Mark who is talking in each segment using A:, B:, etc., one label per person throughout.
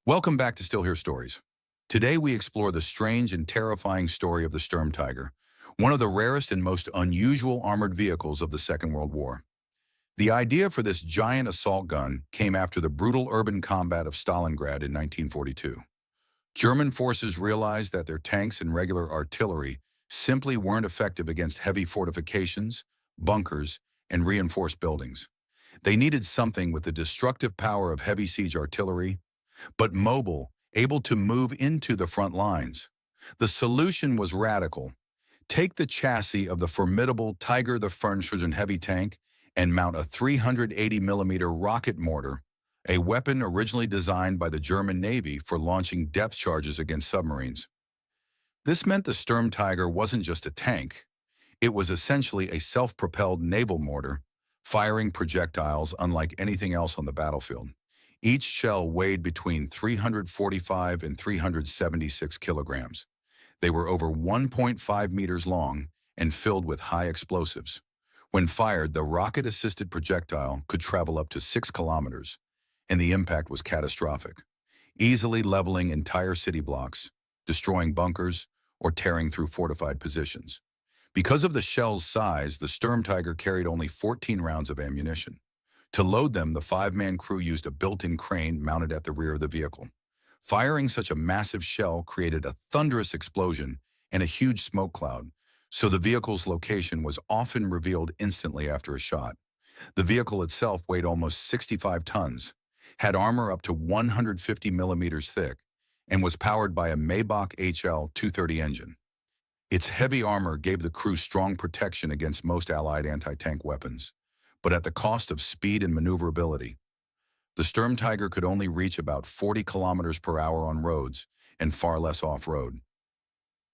A: Welcome back to Still Hear Stories. Today we explore the strange and terrifying story of the Sturmtiger, one of the rarest and most unusual armored vehicles of the Second World War. The idea for this giant assault gun came after the brutal urban combat of Stalingrad in 1942. German forces realized that their tanks and regular artillery simply weren't effective against heavy fortifications, bunkers, and reinforced buildings. They needed something with the destructive power of heavy siege artillery, but mobile, able to move into the front lines. The solution was radical. Take the chassis of the formidable Tiger the Fernschützen heavy tank and mount a 380mm rocket mortar, a weapon originally designed by the German Navy for launching depth charges against submarines. This meant the Sturmtiger wasn't just a tank. It was essentially a self-propelled naval mortar, firing projectiles unlike anything else on the battlefield. Each shell weighed between 345 and 376 kilograms. They were over 1.5 meters long and filled with high explosives. When fired, the rocket-assisted projectile could travel up to 6 kilometers, and the impact was catastrophic, easily leveling entire city blocks, destroying bunkers, or tearing through fortified positions. Because of the shell's size, the Sturmtiger carried only 14 rounds of ammunition. To load them, the 5-man crew used a built-in crane mounted at the rear of the vehicle. Firing such a massive shell created a thunderous explosion and a huge smoke cloud, so the vehicle's location was often revealed instantly after a shot. The vehicle itself weighed almost 65 tons, had armor up to 150 millimeters thick, and was powered by a Maybach HL-230 engine. Its heavy armor gave the crew strong protection against most Allied anti-tank weapons, but at the cost of speed and maneuverability. The Sturmtiger could only reach about 40 kilometers per hour on roads and far less off-road.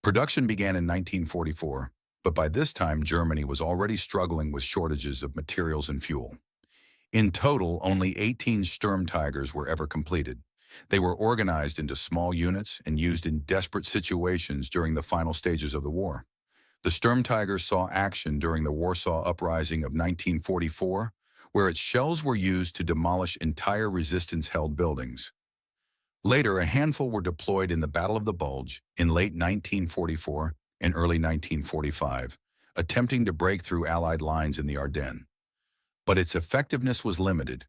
A: Production began in 1944, but by this time Germany was already struggling with shortages of materials and fuel. In total, only 18 Sturmtigers were ever completed. They were organized into small units and used in desperate situations during the final stages of the war. The Sturmtiger saw action during the Warsaw Uprising of 1944, where its shells were used to demolish entire resistance-held buildings. Later, a handful were deployed in the Battle of the Bulge in late 1944 and early 1945, attempting to break through Allied lines in the Ardennes. But its effectiveness was limited.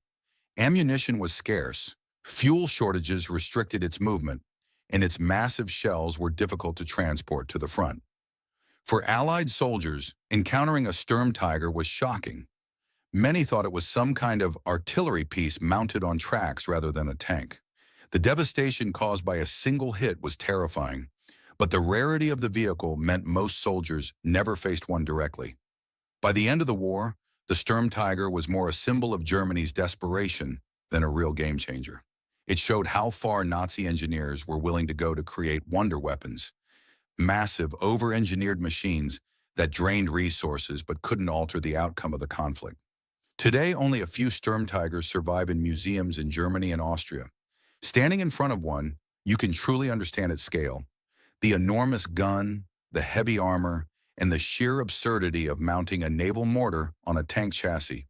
A: Ammunition was scarce, fuel shortages restricted its movement, and its massive shells were difficult to transport to the front. For Allied soldiers, encountering a Sturmtiger was shocking. Many thought it was some kind of artillery piece mounted on tracks rather than a tank. The devastation caused by a single hit was terrifying, but the rarity of the vehicle meant most soldiers never faced one directly. By the end of the war, the Sturmtiger was more a symbol of Germany's desperation than a real game-changer. It showed how far Nazi engineers were willing to go to create wonder weapons, massive, over-engineered machines that drained resources but couldn't alter the outcome of the conflict. Today, only a few Sturmtigers survive in museums in Germany and Austria. Standing in front of one, you can truly understand its scale. The enormous gun, the heavy armor, and the sheer absurdity of mounting a naval mortar on a tank chassis.